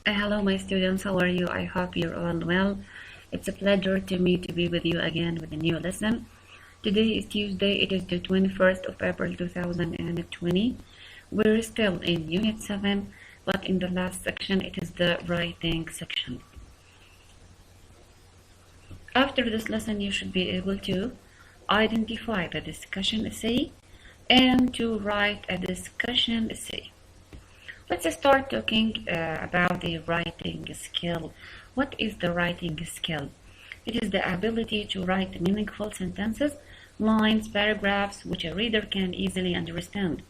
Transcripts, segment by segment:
Hello, my students. How are you? I hope you're all well. It's a pleasure to me to be with you again with a new lesson. Today is Tuesday. It is the 21st of April 2020. We're still in Unit 7, but in the last section, it is the writing section. After this lesson, you should be able to identify the discussion essay and to write a discussion essay. Let's start talking about the writing skill. What is the writing skill? It is the ability to write meaningful sentences, lines, paragraphs, which a reader can easily understand.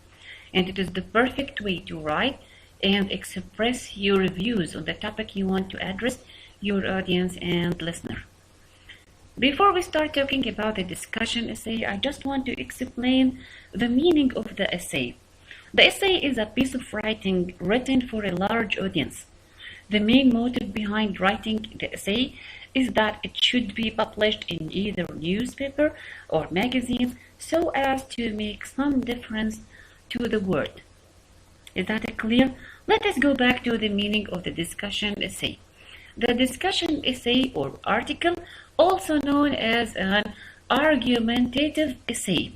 And it is the perfect way to write and express your views on the topic you want to address your audience and listener. Before we start talking about the discussion essay, I just want to explain the meaning of the essay. The essay is a piece of writing written for a large audience. The main motive behind writing the essay is that it should be published in either newspaper or magazines so as to make some difference to the world. Is that clear? Let us go back to the meaning of the discussion essay. The discussion essay or article, also known as an argumentative essay,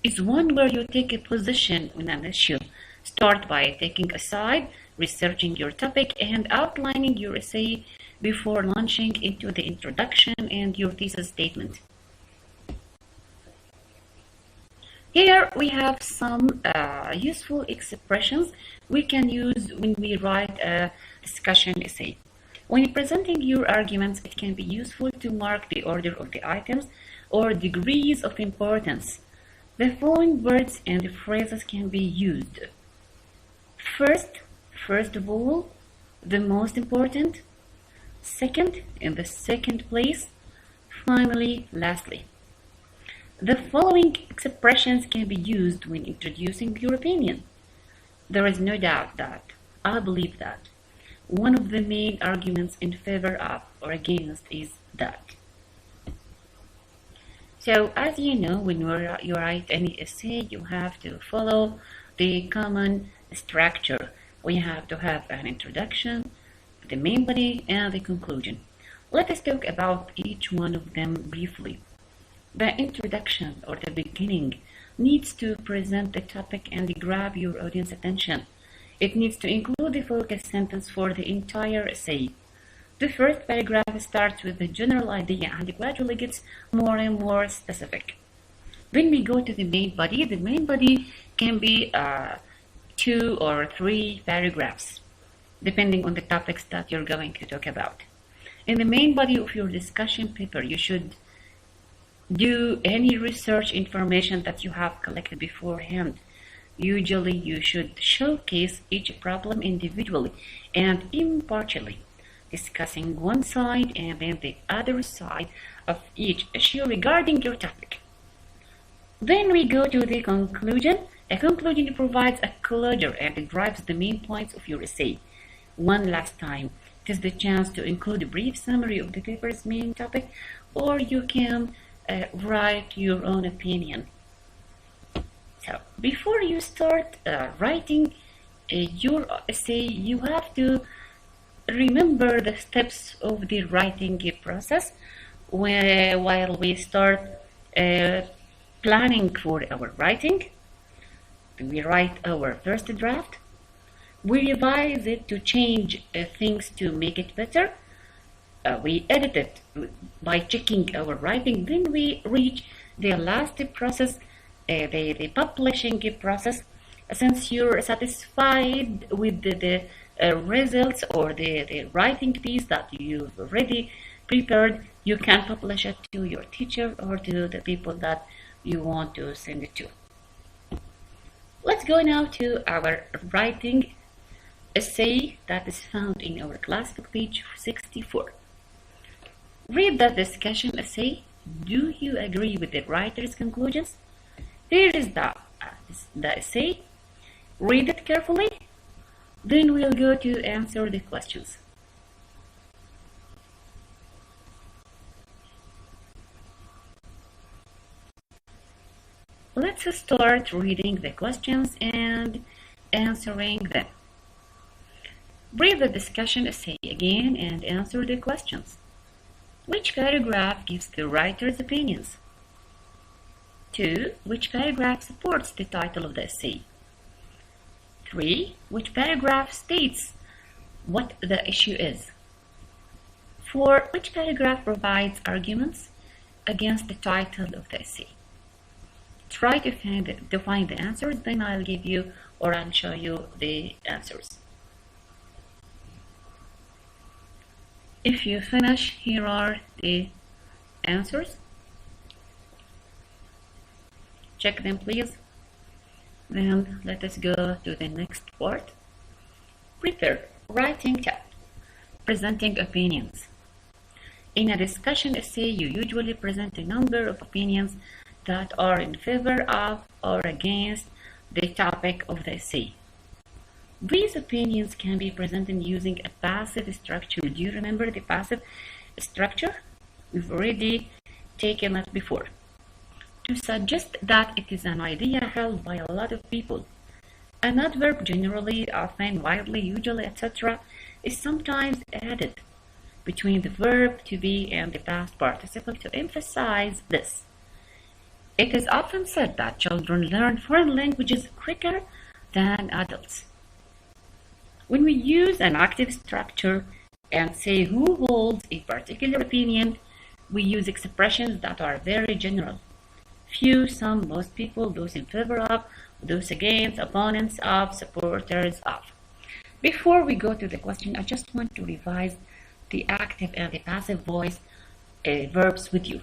is one where you take a position on an issue. Start by taking a side, researching your topic, and outlining your essay before launching into the introduction and your thesis statement. Here we have some useful expressions we can use when we write a discussion essay. When presenting your arguments, it can be useful to mark the order of the items or degrees of importance. The following words and phrases can be used. First of all, the most important. Second, in the second place. Finally, lastly. The following expressions can be used when introducing your opinion. There is no doubt that, I believe that, one of the main arguments in favor of or against is that. So, as you know, when you write any essay, you have to follow the common structure. We have to have an introduction, the main body, and the conclusion. Let us talk about each one of them briefly. The introduction or the beginning needs to present the topic and grab your audience attention. It needs to include the focus sentence for the entire essay. The first paragraph starts with the general idea and gradually gets more and more specific. When we go to the main body can be 2 or 3 paragraphs, depending on the topics that you're going to talk about. In the main body of your discussion paper, you should do any research information that you have collected beforehand. Usually, you should showcase each problem individually and impartially, discussing one side and then the other side of each issue regarding your topic. Then we go to the conclusion. A conclusion provides a closure and drives the main points of your essay. One last time, it is the chance to include a brief summary of the paper's main topic, or you can write your own opinion. So, before you start writing your essay, you have to remember the steps of the writing process while we start planning for our writing. We write our first draft. We revise it to change things to make it better. We edit it by checking our writing. Then we reach the last process, the publishing process. Since you're satisfied with the results or the writing piece that you've already prepared, you can publish it to your teacher or to the people that you want to send it to. Let's go now to our writing essay that is found in our classbook, page 64. Read the discussion essay. Do you agree with the writer's conclusions? Here is the essay. Read it carefully. Then we'll go to answer the questions. Let's start reading the questions and answering them. Read the discussion essay again and answer the questions. Which paragraph gives the writer's opinions? 2. Which paragraph supports the title of the essay? 3. Which paragraph states what the issue is? 4. Which paragraph provides arguments against the title of the essay? Try to find the answers, then I'll give you or I'll show you the answers. If you finish, here are the answers. Check them, please. Then let us go to the next part. Prepare writing tip. Presenting opinions. In a discussion essay, you usually present a number of opinions that are in favor of or against the topic of the essay. These opinions can be presented using a passive structure. Do you remember the passive structure? We've already taken it before. To suggest that it is an idea held by a lot of people. An adverb, generally, often, widely, usually, etc., is sometimes added between the verb to be and the past participle to emphasize this. It is often said that children learn foreign languages quicker than adults. When we use an active structure and say who holds a particular opinion, we use expressions that are very general. Few, some, most people, those in favor of, those against, opponents of, supporters of. Before we go to the question, I just want to revise the active and the passive voice verbs with you.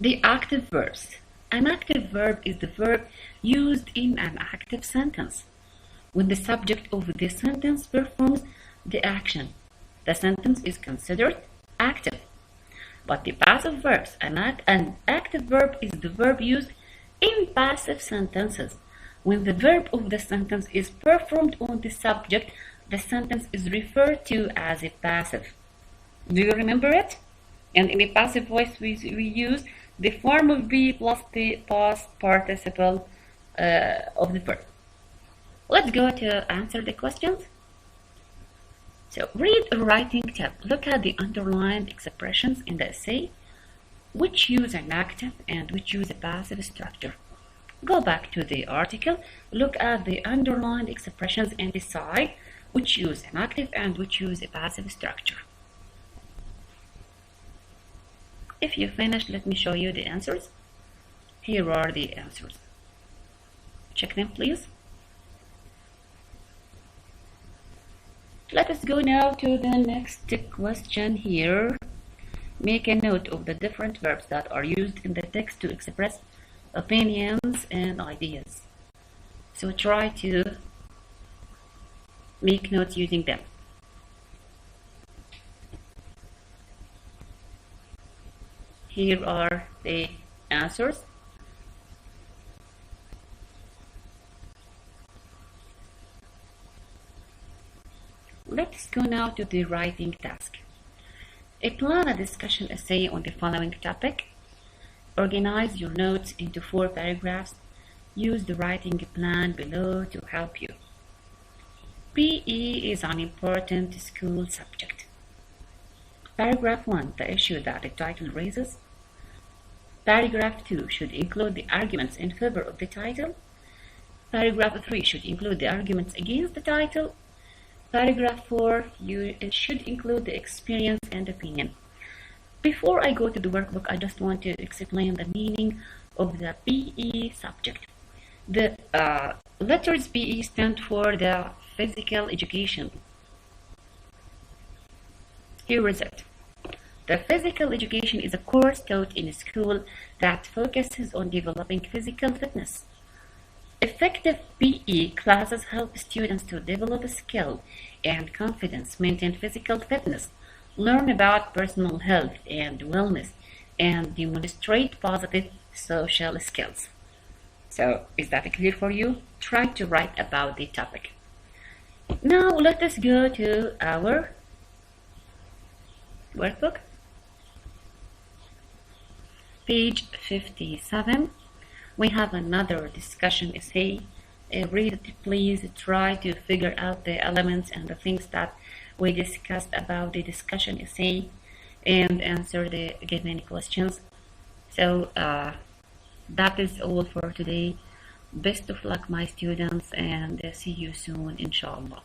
The active verbs. An active verb is the verb used in an active sentence. When the subject of the sentence performs the action, the sentence is considered active. But the passive verbs, an active verb is the verb used in passive sentences. When the verb of the sentence is performed on the subject, the sentence is referred to as a passive. Do you remember it? And in the passive voice, we use the form of be plus the past participle of the verb. Let's go to answer the questions. So, read a writing tip. Look at the underlined expressions in the essay, which use an active and which use a passive structure. Go back to the article, look at the underlined expressions and decide which use an active and which use a passive structure. If you finish, let me show you the answers. Here are the answers. Check them, please. Let us go now to the next question here. Make a note of the different verbs that are used in the text to express opinions and ideas. So try to make notes using them. Here are the answers. Let's go now to the writing task. Plan a discussion essay on the following topic. Organize your notes into 4 paragraphs. Use the writing plan below to help you. PE is an important school subject. Paragraph 1, the issue that the title raises. Paragraph 2 should include the arguments in favor of the title. Paragraph 3 should include the arguments against the title. Paragraph 4 should include the experience and opinion. Before I go to the workbook, I just want to explain the meaning of the PE subject. The letters PE stand for the physical education. Here is it. The physical education is a course taught in a school that focuses on developing physical fitness. Effective PE classes help students to develop skill and confidence, maintain physical fitness, learn about personal health and wellness, and demonstrate positive social skills. So, is that clear for you? Try to write about the topic. Now, let us go to our workbook. Page 57. We have another discussion essay read it, please try to figure out the elements and the things that we discussed about the discussion essay and answer the given questions. So that is all for today. Best of luck, my students, and see you soon, inshallah.